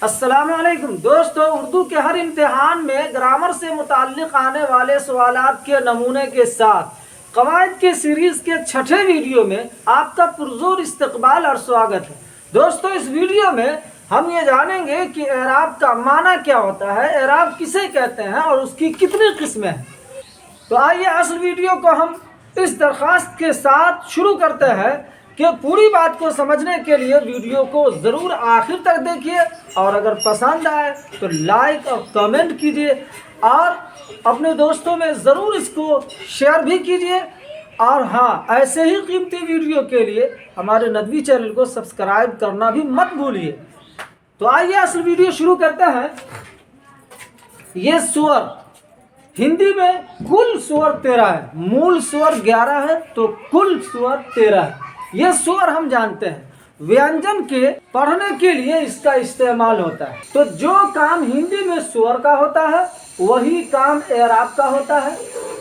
السلام علیکم دوستو، اردو کے ہر امتحان میں گرامر سے متعلق آنے والے سوالات کے نمونے کے ساتھ قواعد کی سیریز کے چھٹے ویڈیو میں آپ کا پرزور استقبال اور سواگت ہے۔ دوستو، اس ویڈیو میں ہم یہ جانیں گے کہ اعراب کا معنی کیا ہوتا ہے، اعراب کسے کہتے ہیں اور اس کی کتنی قسمیں ہیں۔ تو آئیے اصل ویڈیو کو ہم اس درخواست کے ساتھ شروع کرتے ہیں کہ پوری بات کو سمجھنے کے لیے ویڈیو کو ضرور آخر تک دیکھیے، اور اگر پسند آئے تو لائک اور کمنٹ کیجیے، اور اپنے دوستوں میں ضرور اس کو شیئر بھی کیجیے، اور ہاں، ایسے ہی قیمتی ویڈیو کے لیے ہمارے ندوی چینل کو سبسکرائب کرنا بھی مت بھولیے۔ تو آئیے اصل ویڈیو شروع کرتے ہیں۔ یہ سور ہندی میں کل سور 13 ہے، مول سور 11 ہے تو کل سور 13 ہے۔ یہ سور ہم جانتے ہیں ویانجن کے پڑھنے کے لیے اس کا استعمال ہوتا ہے۔ تو جو کام ہندی میں سور کا ہوتا ہے وہی کام اعراب کا ہوتا ہے۔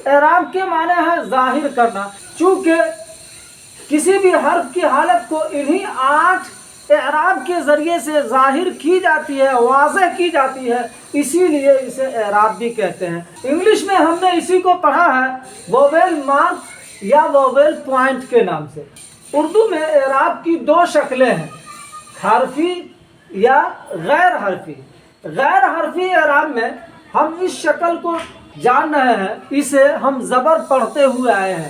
اعراب کے معنی ہے ظاہر کرنا۔ چونکہ کسی بھی حرف کی حالت کو انہی 8 اعراب کے ذریعے سے ظاہر کی جاتی ہے، واضح کی جاتی ہے، اسی لیے اسے اعراب بھی کہتے ہیں۔ انگلش میں ہم نے اسی کو پڑھا ہے وویل مارک یا وویل پوائنٹ کے نام سے۔ اردو میں اعراب کی 2 شکلیں ہیں، حرفی یا غیر حرفی۔ غیر حرفی اعراب میں ہم اس شکل کو جان رہے ہیں، اسے ہم زبر پڑھتے ہوئے آئے ہیں۔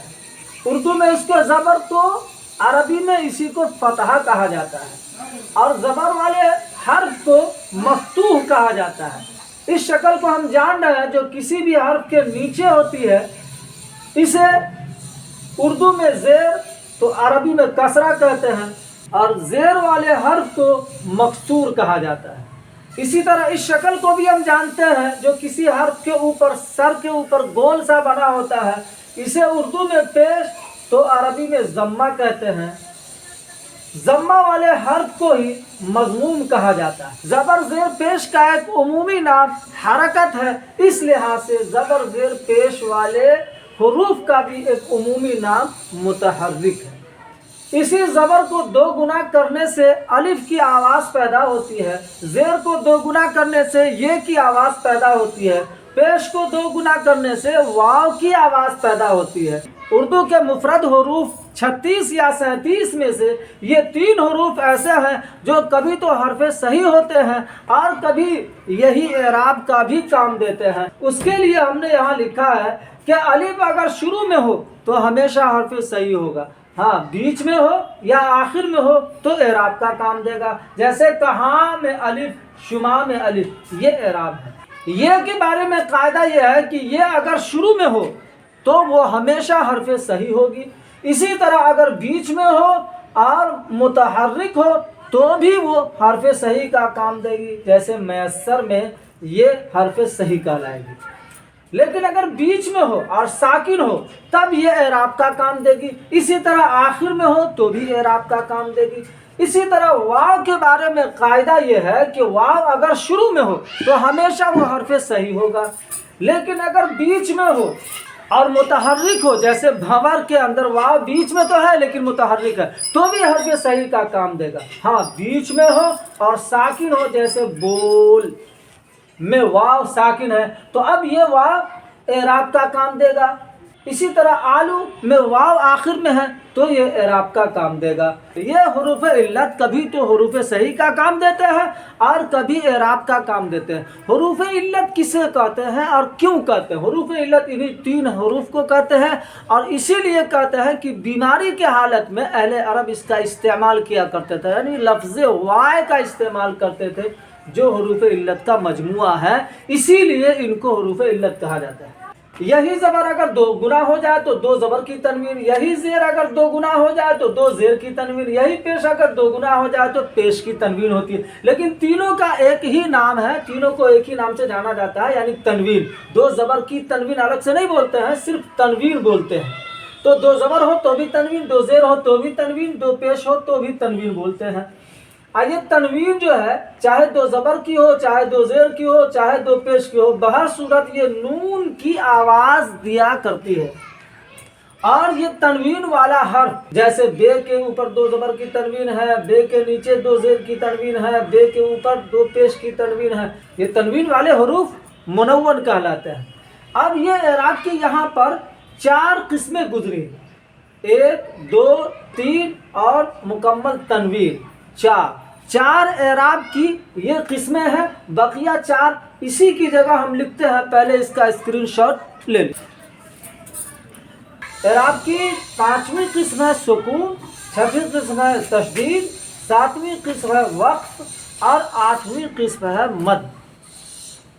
اردو میں اس کو زبر تو عربی میں اسی کو فتحہ کہا جاتا ہے، اور زبر والے حرف کو مفتوح کہا جاتا ہے۔ اس شکل کو ہم جان رہے ہیں جو کسی بھی حرف کے نیچے ہوتی ہے، اسے اردو میں زیر تو عربی میں کسرہ کہتے ہیں، اور زیر والے حرف کو مکسور کہا جاتا ہے۔ اسی طرح اس شکل کو بھی ہم جانتے ہیں جو کسی حرف کے اوپر سر کے اوپر گول سا بنا ہوتا ہے، اسے اردو میں پیش تو عربی میں ضمہ کہتے ہیں۔ ضمہ والے حرف کو ہی مضموم کہا جاتا ہے۔ زبر زیر پیش کا ایک عمومی نام حرکت ہے، اس لحاظ سے زبر زیر پیش والے حروف کا بھی ایک عمومی نام متحرک ہے۔ اسی زبر کو 2 گنا کرنے سے الف کی آواز پیدا ہوتی ہے، زیر کو 2 گنا کرنے سے یہ کی آواز پیدا ہوتی ہے، پیش کو 2 گنا کرنے سے واو کی آواز پیدا ہوتی ہے۔ اردو کے مفرد حروف 36 یا 37 میں سے یہ 3 حروف ایسے ہیں جو کبھی تو حرف صحیح ہوتے ہیں اور کبھی یہی اعراب کا بھی کام دیتے ہیں۔ اس کے لیے ہم نے یہاں لکھا ہے کہ الف اگر شروع میں ہو تو ہمیشہ حرف صحیح ہوگا، ہاں بیچ میں ہو یا آخر میں ہو تو اعراب کا کام دے گا۔ جیسے کہاں میں الف، شما میں الف، یہ اعراب ہے۔ یہ کے بارے میں قاعدہ یہ ہے کہ یہ اگر شروع میں ہو تو وہ ہمیشہ حرف صحیح ہوگی، اسی طرح اگر بیچ میں ہو اور متحرک ہو تو بھی وہ حرف صحیح کا کام دے گی، جیسے میسر میں یہ حرف صحیح کہلائے گی۔ لیکن اگر بیچ میں ہو اور ساکن ہو تب یہ اعراب کا کام دے گی، اسی طرح آخر میں ہو تو بھی اعراب کا کام دے گی۔ اسی طرح واو کے بارے میں قاعدہ یہ ہے کہ واو اگر شروع میں ہو تو ہمیشہ وہ حرف صحیح ہوگا، لیکن اگر بیچ میں ہو اور متحرک ہو، جیسے بھنور کے اندر واو بیچ میں تو ہے لیکن متحرک ہے، تو بھی حرف صحیح کا کام دے گا۔ ہاں بیچ میں ہو اور ساکن ہو، جیسے بول میں واو ساکن ہے تو اب یہ واو اعراب کا کام دے گا۔ اسی طرح آلو میں واو آخر میں ہے تو یہ اعراب کا کام دے گا۔ یہ حروف علت کبھی تو حروف صحیح کا کام دیتے ہیں اور کبھی اعراب کا کام دیتے ہیں۔ حروف علت کسے کہتے ہیں اور کیوں کہتے ہیں؟ حروف علت انہی 3 حروف کو کہتے ہیں، اور اسی لیے کہتے ہیں کہ بیماری کے حالت میں اہل عرب اس کا استعمال کیا کرتے تھے، یعنی لفظ وائے کا استعمال کرتے تھے جو حروف علت کا مجموعہ ہے، اسی لیے ان کو حروف علت کہا جاتا ہے۔ یہی زبر اگر 2 گنا ہو جائے تو 2 زبر کی تنوین، یہی زیر اگر 2 گنا ہو جائے تو 2 زیر کی تنوین، یہی پیش اگر 2 گنا ہو جائے تو پیش کی تنوین ہوتی ہے۔ لیکن تینوں کا ایک ہی نام ہے، تینوں کو ایک ہی نام سے جانا جاتا ہے، یعنی تنوین۔ 2 زبر کی تنوین الگ سے نہیں بولتے ہیں، صرف تنوین بولتے ہیں۔ تو 2 زبر ہو تو بھی تنوین، 2 زیر ہو تو بھی تنوین، 2 پیش ہو تو بھی تنوین بولتے ہیں۔ آئیے تنوین جو ہے چاہے 2 زبر کی ہو، چاہے 2 زیر کی ہو، چاہے 2 پیش کی ہو، بہر صورت یہ نون کی آواز دیا کرتی ہے، اور یہ تنوین والا حرف جیسے بے کے اوپر 2 زبر کی تنوین ہے، بے کے نیچے 2 زیر کی تنوین ہے، بے کے اوپر 2 پیش کی تنوین ہے، یہ تنوین والے حروف منون کہلاتے ہیں۔ اب یہ اعراب کی یہاں پر 4 قسمیں گزری، 1 2 3 اور مکمل تنوین 4 اعراب کی یہ قسمیں ہیں۔ بقیہ 4 اسی کی جگہ ہم لکھتے ہیں، پہلے اس کا اسکرین شاٹ لے لیں۔ اعراب کی 5ویں قسم ہے سکون، 6ویں قسم ہے تشدید، 7ویں قسم ہے وقف اور 8ویں قسم ہے مد۔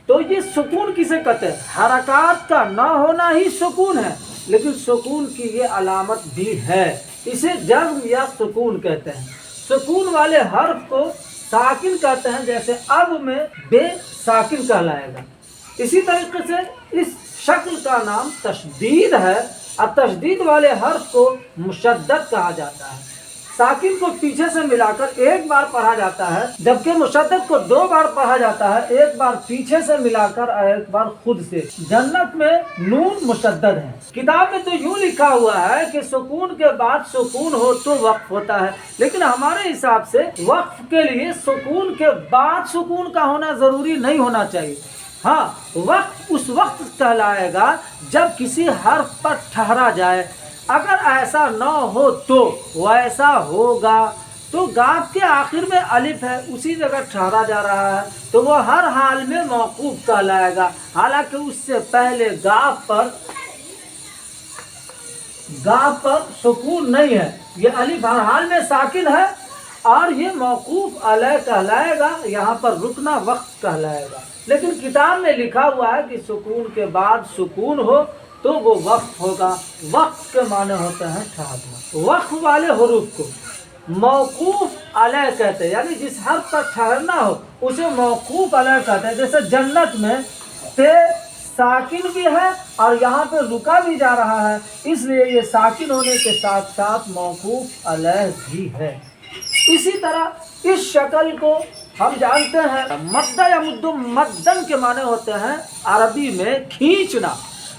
تو یہ سکون کسے کہتے ہیں؟ حرکات کا نہ ہونا ہی سکون ہے، لیکن سکون کی یہ علامت بھی ہے، اسے جزم یا سکون کہتے ہیں۔ سکون والے حرف کو ساکن کہتے ہیں، جیسے اب میں بے ساکن کہلائے گا۔ اسی طریقے سے اس شکل کا نام تشدید ہے، اور تشدید والے حرف کو مشدد کہا جاتا ہے۔ ساکن کو پیچھے سے ملا کر ایک بار پڑھا جاتا ہے، جبکہ مشدد کو 2 بار پڑھا جاتا ہے، ایک بار پیچھے سے ملا کر اور ایک بار خود سے۔ جنت میں نون مشدد ہے۔ کتاب میں تو یوں لکھا ہوا ہے کہ سکون کے بعد سکون ہو تو وقف ہوتا ہے، لیکن ہمارے حساب سے وقف کے لیے سکون کے بعد سکون کا ہونا ضروری نہیں ہونا چاہیے۔ ہاں، وقف اس وقت کہلائے گا جب کسی حرف پر ٹھہرا جائے، اگر ایسا نہ ہو تو ویسا ہوگا۔ تو گاف کے آخر میں الف ہے، اسی جگہ ٹھہرا جا رہا ہے، تو وہ ہر حال میں موقوف کہلائے گا، حالانکہ اس سے پہلے گاف پر سکون نہیں ہے، یہ الف ہر حال میں ساکن ہے اور یہ موقوف علیہ کہلائے گا، یہاں پر رکنا وقت کہلائے گا۔ لیکن کتاب میں لکھا ہوا ہے کہ سکون کے بعد سکون ہو تو وہ وقف ہوگا۔ وقف کے معنی ہوتے ہیں ٹھہرنا۔ وقف والے حروف کو موقوف علیہ کہتے ہیں، یعنی جس حرف پر ٹھہرنا ہو اسے موقوف علیہ کہتے ہیں۔ جیسے جنت میں تے ساکن بھی ہے اور یہاں پہ رکا بھی جا رہا ہے، اس لیے یہ ساکن ہونے کے ساتھ ساتھ موقوف علیہ بھی ہے۔ اسی طرح اس شکل کو ہم جانتے ہیں مدہ یا مدن کے معنی ہوتے ہیں عربی میں کھینچنا،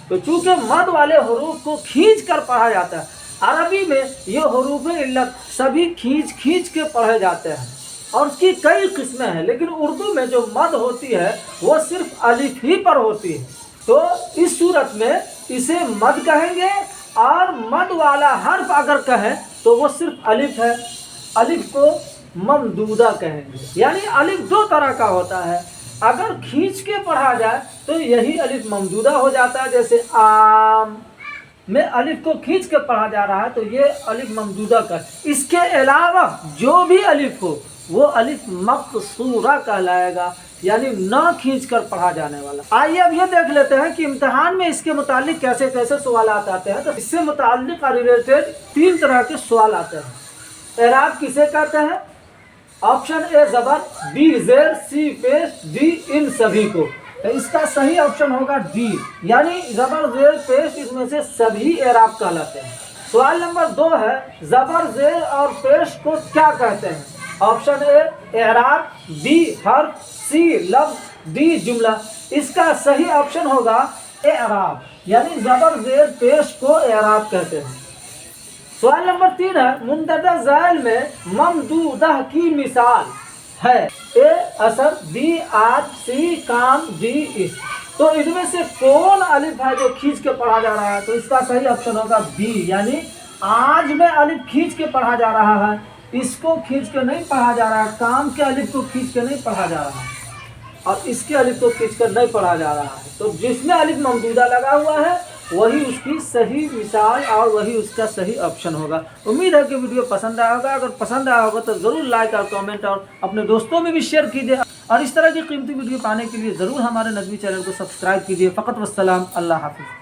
تو چونکہ مد والے حروف کو کھینچ کر پڑھا جاتا ہے، عربی میں یہ حروف علت سبھی کھینچ کے پڑھے جاتے ہیں اور اس کی کئی قسمیں ہیں، لیکن اردو میں جو مد ہوتی ہے وہ صرف الف ہی پر ہوتی ہے، تو اس صورت میں اسے مد کہیں گے، اور مد والا حرف اگر کہیں تو وہ صرف الف ہے، الف کو ممدودہ کہیں گے۔ یعنی الف 2 طرح کا ہوتا ہے، اگر کھینچ کے پڑھا جائے تو یہی الف ممدودہ ہو جاتا ہے، جیسے آم میں الف کو کھینچ کے پڑھا جا رہا ہے تو یہ الف ممدودہ کا۔ اس کے علاوہ جو بھی الف ہو وہ الف مقصورہ کہلائے گا، یعنی نہ کھینچ کر پڑھا جانے والا۔ آئیے اب یہ دیکھ لیتے ہیں کہ امتحان میں اس کے متعلق کیسے سوالات آتے ہیں۔ تو اس سے متعلق ریلیٹڈ 3 طرح کے سوال آتے ہیں۔ اعراب کسے کہتے ہیں؟ آپشن اے زبر، بی زیر، سی پیش، ڈی ان سبھی کو۔ اس کا صحیح آپشن ہوگا ڈی، یعنی زبر زیر پیش، اس میں سے سبھی اعراب کہلاتے ہیں۔ سوال نمبر 2 ہے زبر زیر اور پیش کو کیا کہتے ہیں؟ آپشن اے اعراب، بی حرف، سی لفظ، ڈی جملہ۔ اس کا صحیح آپشن ہوگا اعراب، یعنی زبر زیر پیش کو اعراب کہتے ہیں۔ سوال نمبر 3 ہے مندرجہ ذیل میں ممدودہ کی مثال ہے؟ اے اثر، بی آج، سی کام، ڈی اس۔ تو ان میں سے کون الف ہے جو کھینچ کے پڑھا جا رہا ہے؟ تو اس کا صحیح آپشن ہوگا بی، یعنی آج میں الف کھینچ کے پڑھا جا رہا ہے، اس کو کھینچ کے نہیں پڑھا جا رہا ہے، کام کے الف کو کھینچ کے نہیں پڑھا جا رہا ہے، اور اس کے الف کو کھینچ کر نہیں پڑھا جا رہا ہے۔ تو جس میں الف ممدودہ لگا ہوا ہے وہی اس کی صحیح مثال اور وہی اس کا صحیح آپشن ہوگا۔ امید ہے کہ ویڈیو پسند آیا ہوگا، اگر پسند آیا ہوگا تو ضرور لائک اور کامنٹ اور اپنے دوستوں میں بھی شیئر کیجیے، اور اس طرح کی قیمتی ویڈیو پانے کے لیے ضرور ہمارے نظمی چینل کو سبسکرائب کیجیے۔ فقط والسلام، اللہ حافظ۔